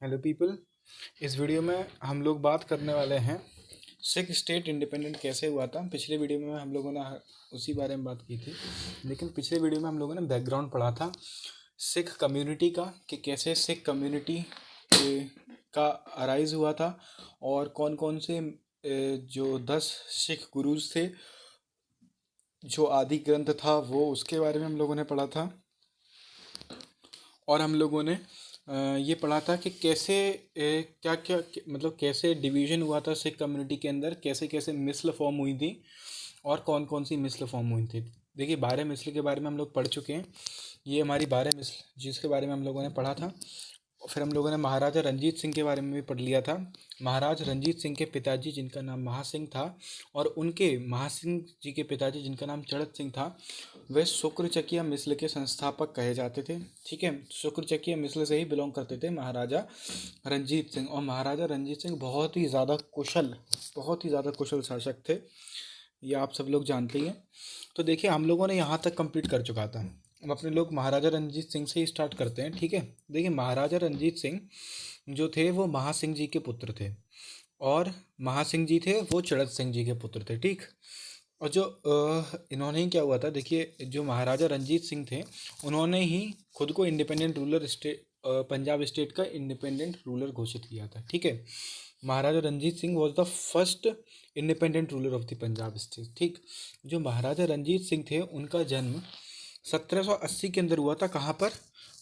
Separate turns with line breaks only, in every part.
Hello people. इस video में हम लोग बात करने वाले हैं सिख स्टेट इंडिपेंडेंट कैसे हुआ था। पिछले वीडियो में हम लोगों ने उसी बारे में बात की थी, लेकिन पिछले वीडियो में हम लोगों ने बैकग्राउंड पढ़ा था सिख कम्युनिटी का कि कैसे सिख कम्युनिटी का अराइज हुआ था और कौन कौन से जो 10 सिख गुरुज थे, जो आदि ग्रंथ था वो उसके बारे में हम लोगों ने पढ़ा था। और हम लोगों ने ये पढ़ा था कि कैसे क्या क्या मतलब कैसे डिवीजन हुआ था सिख कम्युनिटी के अंदर, कैसे कैसे मिसल फॉर्म हुई थी और कौन कौन सी मिसल फॉर्म हुई थी। देखिए, 12 मिसल के बारे में हम लोग पढ़ चुके हैं। ये हमारी 12 मिसल जिसके बारे में हम लोगों ने पढ़ा था। फिर हम लोगों ने महाराजा रंजीत सिंह के बारे में भी पढ़ लिया था। महाराज रंजीत सिंह के पिताजी जिनका नाम महासिंह था और उनके महासिंह जी के पिताजी जिनका नाम चड़त सिंह था, वे शुक्रचकिया मिस्ल के संस्थापक कहे जाते थे। ठीक है, शुक्रचकिया मिस्ल से ही बिलोंग करते थे महाराजा रंजीत सिंह। और महाराजा रंजीत सिंह बहुत ही ज़्यादा कुशल शासक थे, ये आप सब लोग जानते ही हैं। तो देखिए, हम लोगों ने यहाँ तक कंप्लीट कर चुका था। अब अपने लोग महाराजा रंजीत सिंह से ही स्टार्ट करते हैं। ठीक है, देखिए, महाराजा रंजीत सिंह जो थे वो महासिंह जी के पुत्र थे और महासिंह जी थे वो चड़त सिंह जी के पुत्र थे। ठीक। और जो इन्होंने ही क्या हुआ था, देखिए, जो महाराजा रंजीत सिंह थे उन्होंने ही खुद को independent ruler state, Punjab state का इंडिपेंडेंट रूलर घोषित किया था। ठीक है, Maharaja Ranjit Singh was the first independent ruler of the Punjab state. ठीक। जो महाराजा रंजीत सिंह थे उनका जन्म 1780 के अंदर हुआ था। कहाँ पर?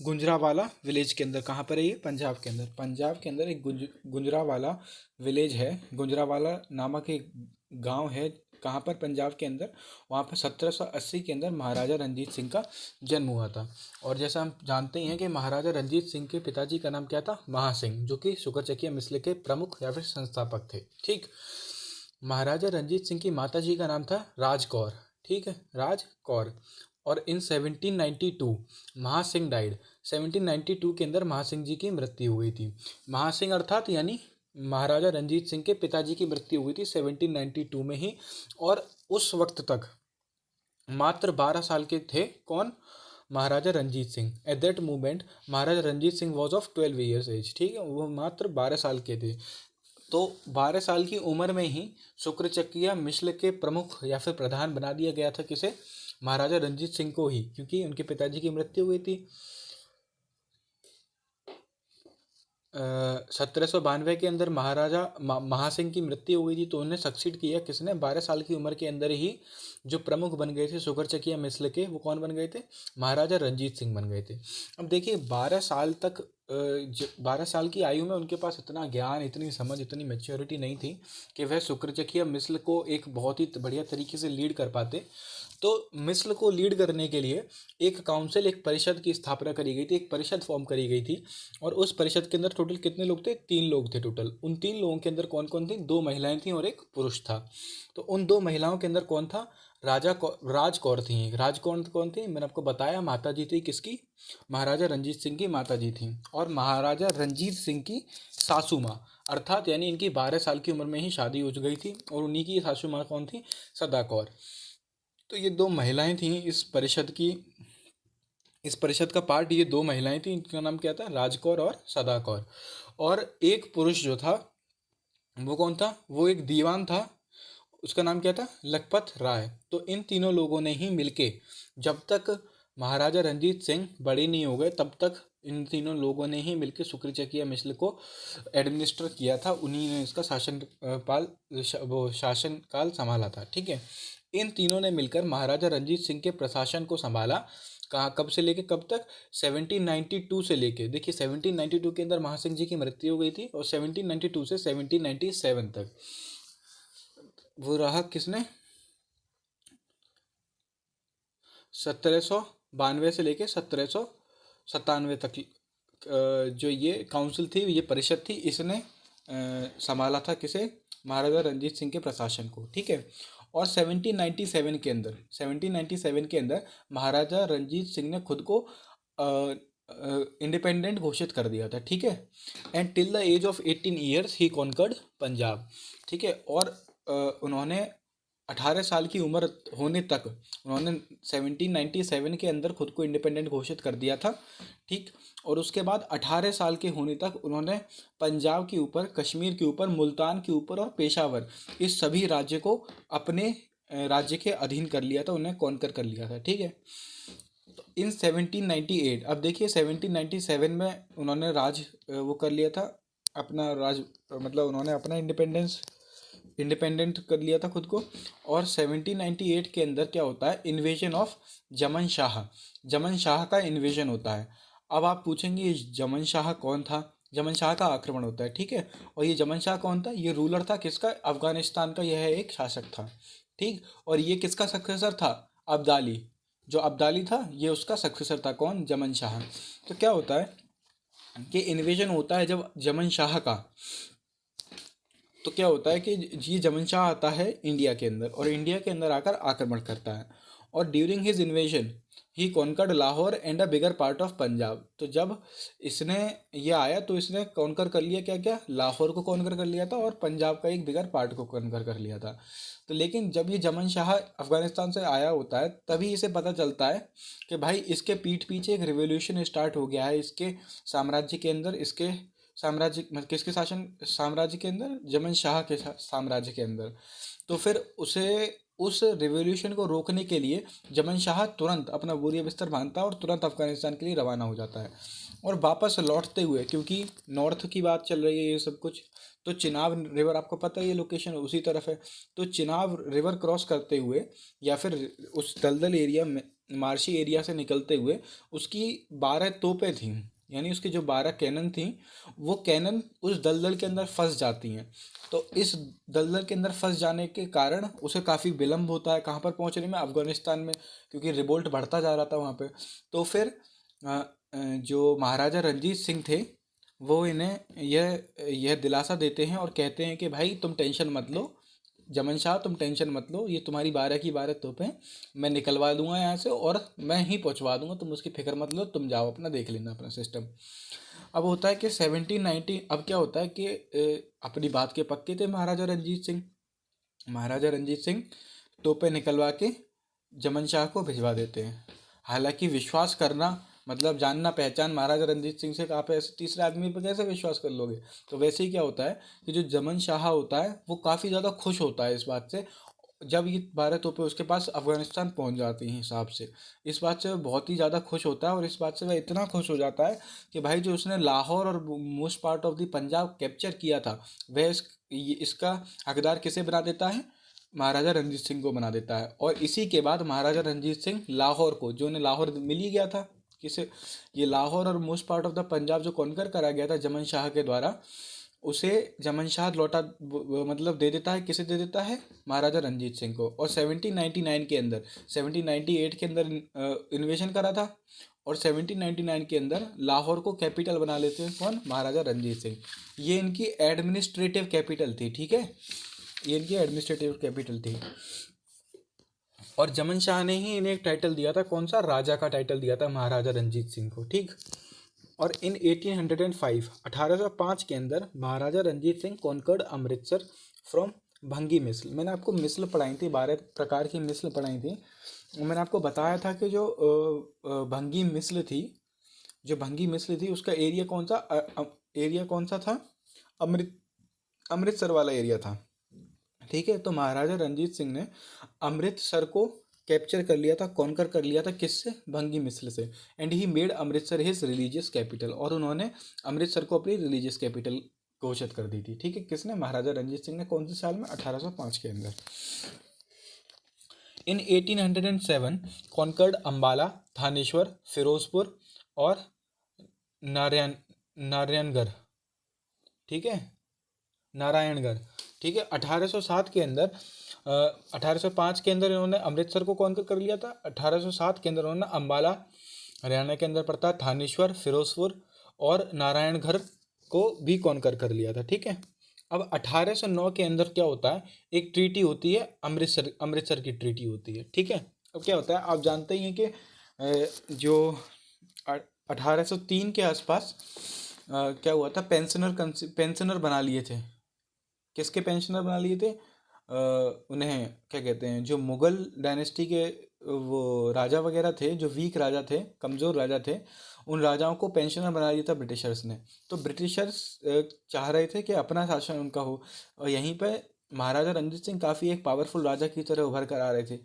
गुंजरावाला विलेज के अंदर। कहाँ पर है ये? पंजाब के अंदर। पंजाब के अंदर एक गुंजरावाला विलेज है, गुंजरावाला नामक एक गांव है। कहाँ पर? पंजाब के अंदर। वहाँ पर 1780 के अंदर महाराजा रंजीत सिंह का जन्म हुआ था। और जैसा हम जानते ही हैं कि महाराजा रंजीत सिंह के पिताजी का नाम क्या था? महासिंह, जो कि शुक्रचकिया मिस्ल के प्रमुख या फिर संस्थापक थे। ठीक। महाराजा रंजीत सिंह की माता जी का नाम था राजकौर। ठीक है, राजकौर। और इन 1792 महासिंह डाइड। 1792 के अंदर महासिंह जी की मृत्यु हुई थी। महासिंह अर्थात यानी महाराजा रंजीत सिंह के पिताजी की मृत्यु हुई थी 1792 में ही। और उस वक्त तक मात्र 12 साल के थे। कौन? Maharaja Ranjit Singh. At that moment Maharaja Ranjit Singh was of 12 years age. ठीक है, वो मात्र 12 साल के थे। तो 12 साल की उम्र में ही शुक्रचकिया मिस्ल के प्रमुख या फिर प्रधान बना दिया गया था। किसे? महाराजा रंजीत सिंह को ही, क्योंकि उनके पिताजी की मृत्यु हुई थी। 1792 के अंदर महासिंह की मृत्यु हुई थी, तो उन्हें सक्सीड किया किसने? 12 साल की उम्र के अंदर ही जो प्रमुख बन गए थे शुक्रचकिया मिस्ल के, वो कौन बन गए थे? महाराजा रंजीत सिंह बन गए थे। अब देखिए, 12 साल तक 12 साल की आयु में उनके पास इतना ज्ञान, इतनी समझ, इतनी मैच्योरिटी नहीं थी कि वह शुक्रचकिया मिस्ल को एक बहुत ही बढ़िया तरीके से लीड कर पाते। तो मिस्ल को लीड करने के लिए एक काउंसिल, एक परिषद की स्थापना करी गई थी, एक परिषद फॉर्म करी गई थी। और उस परिषद के अंदर टोटल कितने लोग थे? 3 लोग थे टोटल। उन 3 लोगों के अंदर कौन कौन थी? 2 महिलाएं थीं और एक पुरुष था। तो उन 2 महिलाओं के अंदर कौन था? राजकौर थी। राजकौर कौन थी? मैंने आपको बताया, माता जी थी किसकी? महाराजा रंजीत सिंह की माता जी थी। और महाराजा रंजीत सिंह की सासू माँ, अर्थात यानी इनकी 12 साल की उम्र में ही शादी हो गई थी। और उन्हीं की सासू माँ कौन थी? सदा कौर। तो ये 2 महिलाएं थीं इस परिषद की। इस परिषद का पार्ट ये 2 महिलाएं थीं, इनका नाम क्या था? राजकौर और सदा कौर। और एक पुरुष जो था वो कौन था? वो एक दीवान था, उसका नाम क्या था? लखपत राय। तो इन तीनों लोगों ने ही मिलके, जब तक महाराजा रंजीत सिंह बड़े नहीं हो गए तब तक इन तीनों लोगों ने ही मिलकर शुक्रचकिया मिस्ल को एडमिनिस्टर किया था। उन्हीं ने इसका वो शासन काल संभाला था। ठीक है, इन तीनों ने मिलकर महाराजा रंजीत सिंह के प्रशासन को संभाला। कहाँ, कब से लेके कब तक? 1792 से लेके, देखिए 1792 के अंदर महासिंह जी की मृत्यु हो गई थी और 1792 से 1797 तक वो रहा किसने? 1792 से लेके 1797 तक जो ये काउंसिल थी, ये परिषद थी, इसने संभाला था किसे? महाराजा रंजीत सिंह के प्रशासन को। ठीक है। और 1797 के अंदर महाराजा रंजीत सिंह ने खुद को इंडिपेंडेंट घोषित कर दिया था। ठीक है। And till the age of 18 years he conquered Punjab. ठीक है। और उन्होंने 18 साल की उम्र होने तक उन्होंने 1797 के अंदर खुद को इंडिपेंडेंट घोषित कर दिया था। ठीक। और उसके बाद 18 साल के होने तक उन्होंने पंजाब के ऊपर, कश्मीर के ऊपर, मुल्तान के ऊपर और पेशावर, इस सभी राज्य को अपने राज्य के अधीन कर लिया था, उन्हें कॉन्कर कर लिया था। ठीक है। तो इन 1798, अब देखिए 1797 में उन्होंने राज वो कर लिया था, अपना राज, मतलब उन्होंने अपना इंडिपेंडेंट कर लिया था खुद को। और 1798 के अंदर क्या होता है, इन्वेजन ऑफ जमन शाह, जमन शाह का इन्वेजन होता है। अब आप पूछेंगे ये जमन शाह कौन था, जमन शाह का आक्रमण होता है। ठीक है। और ये जमन शाह कौन था, ये रूलर था किसका, अफगानिस्तान का, यह एक शासक था। ठीक। और ये किसका सक्सेसर था, अब्दाली, जो अब्दाली था ये उसका सक्सेसर था, कौन, जमन शाह। तो क्या होता है कि इन्वेजन होता है जब जमन शाह का, तो क्या होता है कि ये जमन शाह आता है इंडिया के अंदर, और इंडिया के अंदर आकर आक्रमण करता है। और during his invasion he conquered Lahore and a bigger part of Punjab. तो जब इसने ये आया तो इसने कॉन्कर कर लिया, क्या क्या, लाहौर को कॉन्कर कर लिया था और पंजाब का एक बिगर पार्ट को कॉन्कर कर लिया था। तो लेकिन जब ये जमन शाह अफगानिस्तान से आया होता है तभी इसे पता चलता है कि भाई इसके पीठ पीछे एक रिवोल्यूशन स्टार्ट हो गया है, इसके साम्राज्य के अंदर, इसके साम्राज्य, मतलब किसके शासन, साम्राज्य के अंदर, जमन शाह के साम्राज्य के अंदर। तो फिर उसे, उस रिवॉल्यूशन को रोकने के लिए जमन शाह तुरंत अपना बोरिया बिस्तर बांधता है और तुरंत अफगानिस्तान के लिए रवाना हो जाता है। और वापस लौटते हुए, क्योंकि नॉर्थ की बात चल रही है ये सब कुछ, तो चिनाब रिवर, आपको पता है ये लोकेशन उसी तरफ है, तो चिनाब रिवर क्रॉस करते हुए या फिर उस दलदल एरिया में, मार्शी एरिया से निकलते हुए उसकी 12 तोपें थीं, यानी उसकी जो 12 कैनन थी, वो कैनन उस दलदल के अंदर फंस जाती हैं। तो इस दलदल के अंदर फंस जाने के कारण उसे काफ़ी विलम्ब होता है कहाँ पर पहुँचने में, अफगानिस्तान में, क्योंकि रिवोल्ट बढ़ता जा रहा था वहाँ पे। तो फिर जो महाराजा रंजीत सिंह थे वो इन्हें यह दिलासा देते हैं और कहते हैं कि भाई तुम टेंशन मत लो, जमन शाह तुम टेंशन मत लो, ये तुम्हारी 12 की 12 तोपें मैं निकलवा दूंगा यहाँ से और मैं ही पहुँचवा दूंगा, तुम उसकी फिक्र मत लो, तुम जाओ अपना देख लेना अपना सिस्टम। अब होता है कि 1790, अब क्या होता है कि अपनी बात के पक्के थे महाराजा रंजीत सिंह, महाराजा रंजीत सिंह तोपें निकलवा के जमन शाह को भिजवा देते हैं। हालांकि विश्वास करना, मतलब जानना पहचान महाराजा रंजीत सिंह से, आप ऐसे तीसरे आदमी पर कैसे विश्वास कर लोगे। तो वैसे ही क्या होता है कि जो जमन शाह होता है वो काफ़ी ज़्यादा खुश होता है इस बात से, जब ये 12 तोपें उसके पास अफगानिस्तान पहुंच जाती हैं हिसाब से, इस बात से वह बहुत ही ज़्यादा खुश होता है। और इस बात से वह इतना खुश हो जाता है कि भाई जो उसने लाहौर और most part of the Punjab capture किया था, वह इसका हकदार किसे बना देता है, महाराजा रंजीत सिंह को बना देता है। और इसी के बाद महाराजा रंजीत सिंह लाहौर को, जो उन्हें लाहौर मिल ही गया था, किसे, ये लाहौर और most part of the Punjab जो कॉन्कर करा गया था जमन शाह के द्वारा, उसे जमन शाह लौटा, मतलब दे देता है, किसे दे देता है, महाराजा रंजीत सिंह को। और 1799 के अंदर, 1798 के अंदर इन्वेजन करा था, और 1799 के अंदर लाहौर को कैपिटल बना लेते हैं कौन, महाराजा रंजीत सिंह। ये इनकी एडमिनिस्ट्रेटिव कैपिटल थी। ठीक है, ये इनकी एडमिनिस्ट्रेटिव कैपिटल थी। और जमन शाह ने ही इन्हें एक टाइटल दिया था, कौन सा, राजा का टाइटल दिया था महाराजा रंजीत सिंह को। ठीक। और इन 1805, 1805 के अंदर महाराजा रंजीत सिंह कॉन्कर्ड अमृतसर फ्रॉम भंगी मिसल। मैंने आपको मिसल पढ़ाई थी, 12 प्रकार की मिसल पढ़ाई थी। मैंने आपको बताया था कि जो भंगी मिसल थी, जो भंगी मिसल थी उसका एरिया कौन सा, एरिया कौन सा था, अमृतसर वाला एरिया था। ठीक है। तो महाराजा रंजीत सिंह ने अमृतसर को कैप्चर कर लिया था, कॉन्कर कर लिया था, किससे, भंगी मिसल से। And he made Amritsar his religious capital, और उन्होंने अमृतसर को अपनी रिलीजियस कैपिटल घोषित कर दी थी। ठीक है, किसने, महाराजा रंजीत सिंह ने, कौन से साल में, 1805 के अंदर। इन 1807 कॉन्कर्ड अम्बाला, थानेश्वर, फिरोजपुर और नारायणगढ़। ठीक है, नारायणगढ़। ठीक है। 1807 के अंदर, 1805 के अंदर इन्होंने अमृतसर को कॉन्कर कर लिया था। 1807 के अंदर उन्होंने अम्बाला, हरियाणा के अंदर पड़ता है, थानेश्वर, फिरोजपुर और नारायणगढ़ को भी कॉन्कर कर लिया था। ठीक है। अब 1809 के अंदर क्या होता है, एक ट्रीटी होती है, अमृतसर की ट्रीटी होती है। ठीक है। अब क्या होता है, आप जानते ही हैं कि जो 1803 के आसपास क्या हुआ था, पेंशनर बना लिए थे। किसके पेंशनर बना लिए थे, उन्हें क्या कहते हैं, जो मुग़ल डायनेस्टी के वो राजा वगैरह थे, जो वीक राजा थे, कमज़ोर राजा थे, उन राजाओं को पेंशनर बना दिया था ब्रिटिशर्स ने। तो ब्रिटिशर्स चाह रहे थे कि अपना शासन उनका हो, और यहीं पे महाराजा रंजीत सिंह काफ़ी एक पावरफुल राजा की तरह उभर कर आ रहे थे।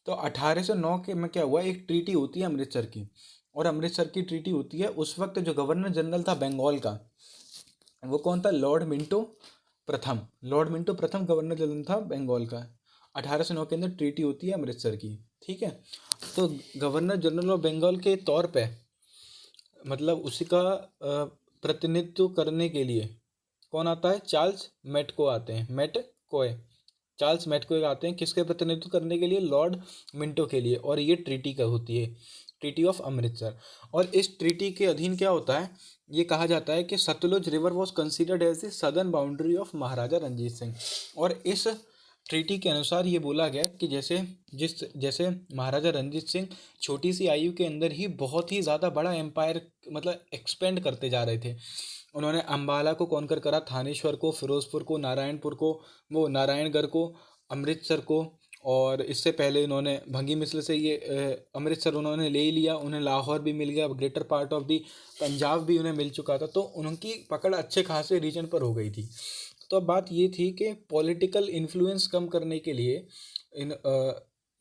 तो 1809 के में क्या हुआ, एक ट्रीटी होती है अमृतसर की, और अमृतसर की ट्रीटी होती है। उस वक्त जो गवर्नर जनरल था बंगाल का, वो कौन था, लॉर्ड मिंटो प्रथम। लॉर्ड मिंटो प्रथम गवर्नर जनरल था बंगाल का। 1809 के अंदर ट्रीटी होती है अमृतसर की, ठीक है। तो गवर्नर जनरल ऑफ बंगाल के तौर पे, मतलब उसी का प्रतिनिधित्व करने के लिए कौन आता है, चार्ल्स मेटको आते हैं, मेटकोए, चार्ल्स मेटको आते हैं किसके प्रतिनिधित्व करने के लिए, लॉर्ड मिंटो के लिए। और ये ट्रीटी का होती है, ट्रीटी ऑफ अमृतसर। और इस ट्रीटी के अधीन क्या होता है, ये कहा जाता है कि Sutlej river was considered as the southern boundary of Maharaja Ranjit Singh. और इस ट्रीटी के अनुसार ये बोला गया कि जैसे महाराजा रंजीत सिंह छोटी सी आयु के अंदर ही बहुत ही ज़्यादा बड़ा एम्पायर मतलब एक्सपेंड करते जा रहे थे। उन्होंने अम्बाला को कॉन्कर करा, थानेश्वर को, फिरोजपुर को, नारायणपुर को, वो नारायणगढ़ को, अमृतसर को, और इससे पहले उन्होंने भंगी मिसल से ये अमृतसर उन्होंने ले ही लिया, उन्हें लाहौर भी मिल गया, greater part of the Punjab भी उन्हें मिल चुका था। तो उनकी पकड़ अच्छे खासे रीजन पर हो गई थी। तो अब बात ये थी कि पॉलिटिकल इन्फ्लुएंस कम करने के लिए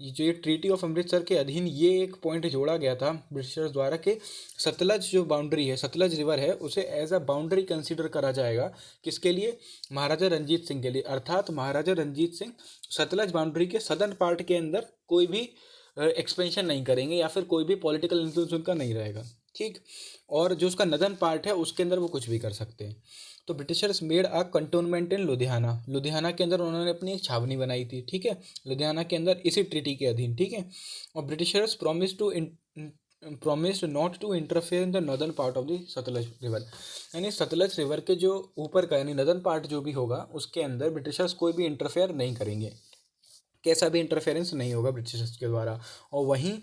जो ये ट्रीटी ऑफ अमृतसर के अधीन ये एक पॉइंट जोड़ा गया था ब्रिटिशर्स द्वारा कि सतलज जो बाउंड्री है, सतलज रिवर है, उसे एज अ बाउंड्री कंसीडर करा जाएगा। किसके लिए, महाराजा रंजीत सिंह के लिए। अर्थात महाराजा रंजीत सिंह सतलज बाउंड्री के सदर्न पार्ट के अंदर कोई भी एक्सपेंशन नहीं करेंगे, या फिर कोई भी पॉलिटिकल इन्फ्लुएंस उनका नहीं रहेगा, ठीक। और जो उसका नदर्न पार्ट है उसके अंदर वो कुछ भी कर सकते हैं। तो ब्रिटिशर्स मेड अ कंटोनमेंट इन लुधियाना। लुधियाना के अंदर उन्होंने अपनी एक छावनी बनाई थी, ठीक है, लुधियाना के अंदर इसी ट्रीटी के अधीन, ठीक है। और Britishers promised not to interfere in the northern part of the Sutlej river. यानी सतलज रिवर के जो ऊपर का यानी नॉर्दर्न पार्ट जो भी होगा उसके अंदर ब्रिटिशर्स कोई भी इंटरफेयर नहीं करेंगे, कैसा भी इंटरफेरेंस नहीं होगा ब्रिटिशर्स के द्वारा। और वहीं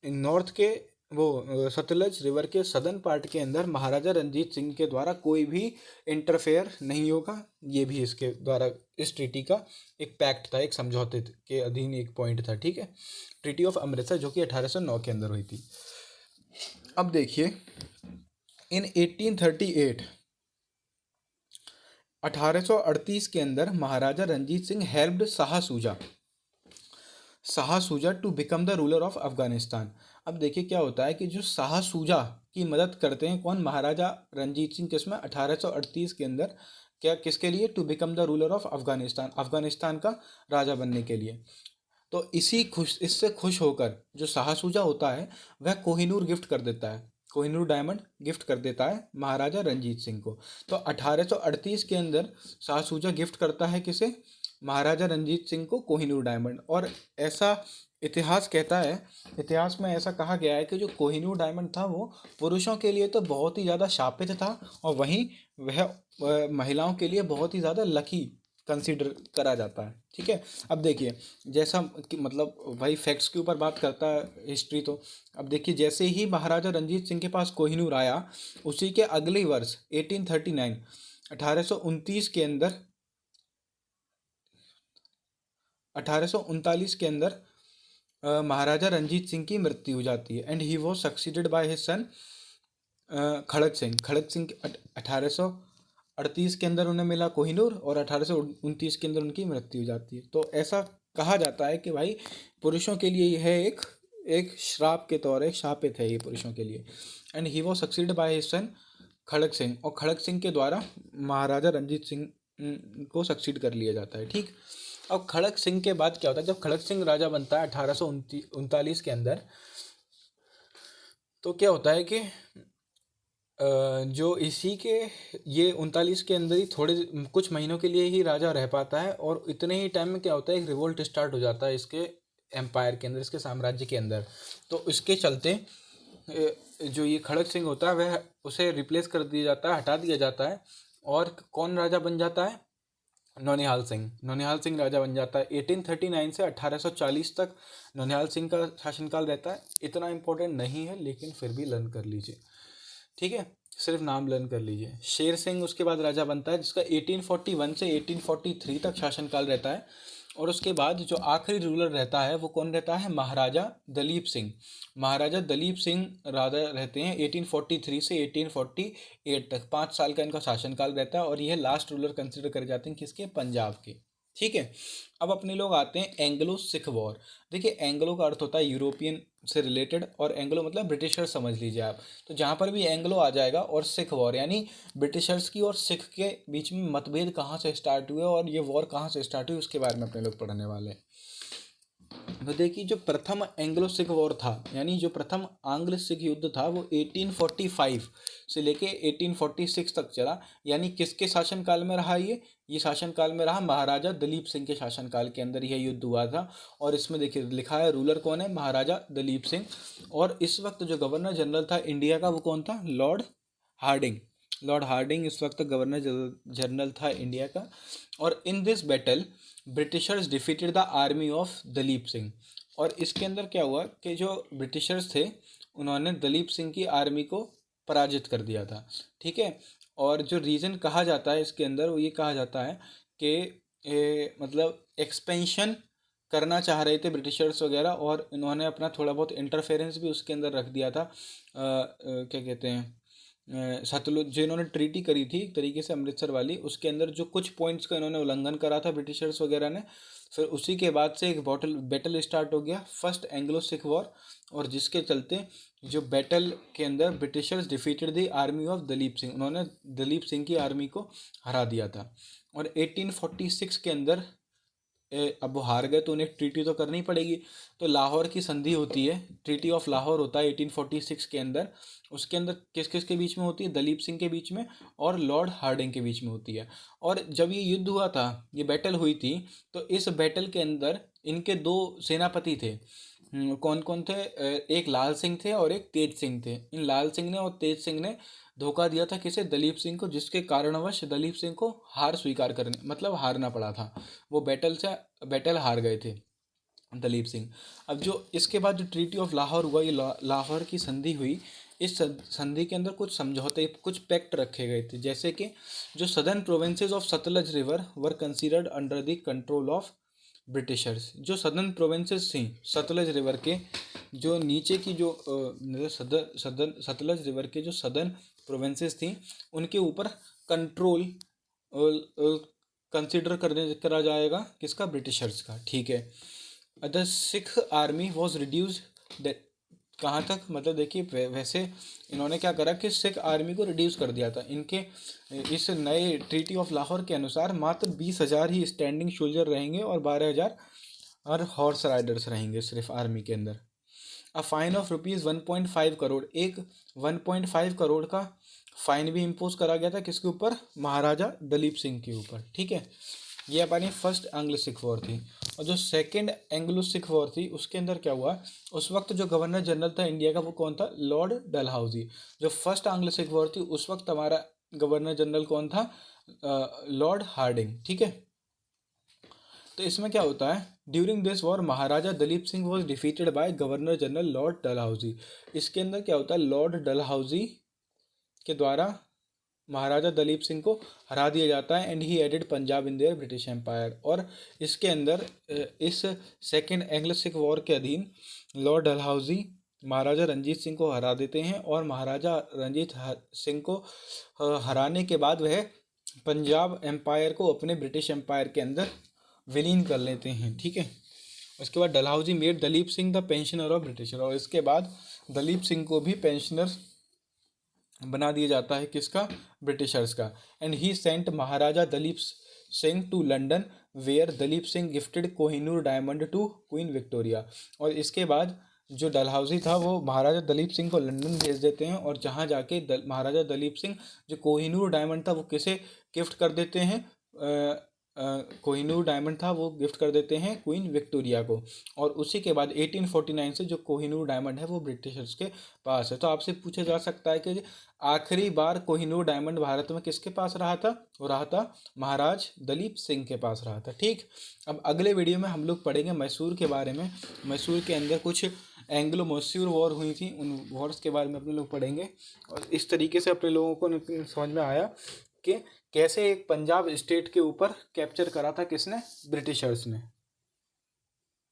नॉर्थ के वो सतलज रिवर के सदर्न पार्ट के अंदर महाराजा रंजीत सिंह के द्वारा कोई भी इंटरफेयर नहीं होगा। ये भी इसके द्वारा इस ट्रीटी का एक पैक्ट था, एक समझौते के अधीन एक पॉइंट था, ठीक है। ट्रीटी ऑफ अमृतसर जो कि 1809 के अंदर हुई थी। अब देखिए इन 1838 के अंदर Maharaja Ranjit Singh helped Shah Shuja to become the ruler of Afghanistan. अब देखिए क्या होता है कि जो शाह सूजा की मदद करते हैं कौन, महाराजा रंजीत सिंह, किसमें 1838 के अंदर, क्या किसके लिए, to become the ruler of Afghanistan, Afghanistan का राजा बनने के लिए। तो इससे खुश होकर जो शाह सूजा होता है वह कोहिनूर गिफ्ट कर देता है, कोहिनूर डायमंड गिफ्ट कर देता है महाराजा रंजीत सिंह को। तो 1838 के अंदर शाह सूजा गिफ्ट करता है किसे, महाराजा रंजीत सिंह को कोहिनूर डायमंड। और ऐसा इतिहास कहता है, इतिहास में ऐसा कहा गया है कि जो कोहिनूर डायमंड था वो पुरुषों के लिए तो बहुत ही ज़्यादा शापित था, और वहीं वह महिलाओं के लिए बहुत ही ज़्यादा लकी कंसीडर करा जाता है, ठीक है। अब देखिए जैसा कि मतलब भाई फैक्ट्स के ऊपर बात करता है हिस्ट्री, तो अब देखिए जैसे ही महाराजा रंजीत सिंह के पास कोहिनूर आया, उसी के अगले वर्ष 1839 के अंदर 1839 के अंदर महाराजा रंजीत सिंह की मृत्यु हो जाती है, and he was succeeded by his son Kharak Singh. 1838 के अंदर उन्हें मिला कोहिनूर, और 1829 के अंदर उनकी मृत्यु हो जाती है। तो ऐसा कहा जाता है कि भाई पुरुषों के लिए यह एक श्राप के तौर, एक शापित है ये पुरुषों के लिए। And he was succeeded by his son Kharak Singh, और खड़क सिंह के द्वारा महाराजा रंजीत सिंह को सक्सीड कर लिया जाता है, ठीक। अब खड़क सिंह के बाद क्या होता है, जब खड़क सिंह राजा बनता है 1839 के अंदर, तो क्या होता है कि जो इसी के ये 39 के अंदर ही थोड़े कुछ महीनों के लिए ही राजा रह पाता है, और इतने ही टाइम में क्या होता है, एक रिवोल्ट स्टार्ट हो जाता है इसके एम्पायर के अंदर, इसके साम्राज्य के अंदर। तो इसके चलते जो ये खड़क सिंह होता है वह उसे रिप्लेस कर दिया जाता है, हटा दिया जाता है, और कौन राजा बन जाता है, नौनिहाल सिंह राजा बन जाता है। 1839 से 1840 तक नौनिहाल सिंह का शासनकाल रहता है। इतना इम्पोर्टेंट नहीं है लेकिन फिर भी लर्न कर लीजिए, ठीक है। सिर्फ नाम लर्न कर लीजिए। शेर सिंह उसके बाद राजा बनता है, जिसका 1841 से 1843 तक शासनकाल रहता है। और उसके बाद जो आखिरी रूलर रहता है वो कौन रहता है? महाराजा दलीप सिंह। महाराजा दलीप सिंह राजा रहते हैं 1843 से 1848 तक, 5 साल का इनका शासनकाल रहता है। और यह लास्ट रूलर कंसिडर करे जाते हैं किसके? पंजाब के। ठीक है। अब अपने लोग आते हैं एंग्लो सिख वॉर। देखिए, एंग्लो का अर्थ होता है यूरोपियन से रिलेटेड, और एंग्लो मतलब ब्रिटिशर समझ लीजिए आप। तो जहाँ पर भी एंग्लो आ जाएगा, और सिख वॉर यानी ब्रिटिशर्स की और सिख के बीच में मतभेद कहाँ से स्टार्ट हुए और ये वॉर कहाँ से स्टार्ट हुई, उसके बारे में अपने लोग पढ़ने वाले हैं। तो देखिए, जो प्रथम एंग्लो सिख वॉर था, यानी जो प्रथम आंग्ल सिख युद्ध था, वो 1845 से लेके 1846 तक चला। यानी किसके शासनकाल में रहा ये शासनकाल में रहा महाराजा दलीप सिंह के शासनकाल के अंदर यह युद्ध हुआ था। और इसमें देखिए लिखा है रूलर कौन है? महाराजा दलीप सिंह। और इस वक्त जो गवर्नर जनरल था इंडिया का वो कौन था? Lord Hardinge. लॉर्ड हार्डिंग इस वक्त गवर्नर जनरल था इंडिया का। और in this battle Britishers defeated the army of Duleep Singh. और इसके अंदर क्या हुआ कि जो ब्रिटिशर्स थे उन्होंने दलीप सिंह की आर्मी को पराजित कर दिया था। ठीक है। और जो रीज़न कहा जाता है इसके अंदर वो ये कहा जाता है कि मतलब एक्सपेंशन करना चाह रहे थे ब्रिटिशर्स वगैरह, और इन्होंने अपना थोड़ा बहुत इंटरफेरेंस भी उसके अंदर रख दिया था। क्या कहते हैं, सतलुज जो इन्होंने ट्रीटी करी थी एक तरीके से अमृतसर वाली, उसके अंदर जो कुछ पॉइंट्स का इन्होंने उल्लंघन करा था ब्रिटिशर्स वगैरह ने। फिर उसी के बाद से एक बैटल स्टार्ट हो गया, फर्स्ट एंग्लो सिख वॉर। और जिसके चलते जो बैटल के अंदर Britishers defeated the army of Duleep Singh, उन्होंने दलीप सिंह की आर्मी को हरा दिया था। और 1846 के अंदर अब वो हार गए तो उन्हें ट्रीटी तो करनी पड़ेगी। तो लाहौर की संधि होती है, ट्रीटी ऑफ लाहौर होता है 1846 के अंदर। उसके अंदर किस किस के बीच में होती है? दलीप सिंह के बीच में और लॉर्ड हार्डिंग के बीच में होती है। और जब ये युद्ध हुआ था, ये बैटल हुई थी, तो इस बैटल के अंदर इनके दो सेनापति थे। कौन कौन थे? एक लाल सिंह थे और एक तेज सिंह थे। इन लाल सिंह ने और तेज सिंह ने धोखा दिया था किसे? दलीप सिंह को, जिसके कारणवश दलीप सिंह को हार स्वीकार करने मतलब हारना पड़ा था। वो बैटल हार गए थे दलीप सिंह। अब जो इसके बाद जो ट्रीटी ऑफ लाहौर हुआ, ये लाहौर की संधि हुई। इस संधि के अंदर कुछ समझौते, कुछ पैक्ट रखे गए थे, जैसे कि जो southern provinces of Sutlej river were considered under the control of Britishers. जो सदर्न प्रोविंसेस थी सतलज रिवर के, जो नीचे की जो सतलज रिवर के जो सदर्न प्रोविंसेस थी, उनके ऊपर कंट्रोल कंसिडर करा जाएगा किसका? ब्रिटिशर्स का। ठीक है। The Sikh army was reduce, कहाँ तक? मतलब देखिए वैसे इन्होंने क्या करा कि सिख आर्मी को रिड्यूस कर दिया था। इनके इस नए ट्रीटी ऑफ लाहौर के अनुसार मात्र 20,000 ही स्टैंडिंग सोल्जर रहेंगे और 12,000 और हॉर्स राइडर्स रहेंगे सिर्फ आर्मी के अंदर। अ फाइन ऑफ ₹1.5 करोड़, एक 1.5 करोड़ का फाइन भी इम्पोज करा गया था किसके ऊपर? महाराजा दलीप सिंह के ऊपर। ठीक है। ये हमारी फर्स्ट एंग्लो सिख वॉर थी। और जो सेकंड एंग्लो सिख वॉर थी उसके अंदर क्या हुआ? उस वक्त जो गवर्नर जनरल था इंडिया का वो कौन था? लॉर्ड डलहौजी। जो फर्स्ट एंग्लो सिख वॉर थी उस वक्त हमारा गवर्नर जनरल कौन था? Lord Hardinge. ठीक है। तो इसमें क्या होता है? During this war Maharaja Duleep Singh was defeated by governor general Lord Dalhousie. इसके अंदर क्या होता है? लॉर्ड डलहौजी के द्वारा महाराजा दलीप सिंह को हरा दिया जाता है। And he added Punjab in their British empire. और इसके अंदर इस सेकेंड एंग्लो सिख वॉर के अधीन लॉर्ड डलहौजी महाराजा रंजीत सिंह को हरा देते हैं। और महाराजा रंजीत सिंह को हराने के बाद वह पंजाब एम्पायर को अपने ब्रिटिश एम्पायर के अंदर विलीन कर लेते हैं। ठीक है। उसके बाद Dalhousie made Duleep Singh the pensioner of Britisher. और इसके बाद दलीप सिंह को भी पेंशनर बना दिया जाता है किसका? ब्रिटिशर्स का। And he sent Maharaja Duleep Singh to London where Duleep Singh gifted Kohinoor diamond to Queen Victoria. और इसके बाद जो डलहौजी था वो महाराजा दलीप सिंह को लंदन भेज देते हैं, और जहाँ जाके महाराजा दलीप सिंह जो कोहिनूर डायमंड था वो किसे गिफ्ट कर देते हैं? कोहिनूर डायमंड था वो गिफ्ट कर देते हैं क्वीन विक्टोरिया को। और उसी के बाद 1849 से जो कोहिनूर डायमंड है वो ब्रिटिशर्स के पास है। तो आपसे पूछा जा सकता है कि आखिरी बार कोहिनूर डायमंड भारत में किसके पास रहा था? वो रहा था महाराज दलीप सिंह के पास रहा था। ठीक। अब अगले वीडियो में हम लोग पढ़ेंगे मैसूर के बारे में। मैसूर के अंदर कुछ एंग्लो मैसूर वॉर हुई थी, उन वॉर्स के बारे में अपने लोग पढ़ेंगे। और इस तरीके से अपने लोगों को समझ में आया कि कैसे एक पंजाब स्टेट के ऊपर कैप्चर करा था किसने, ब्रिटिशर्स ने।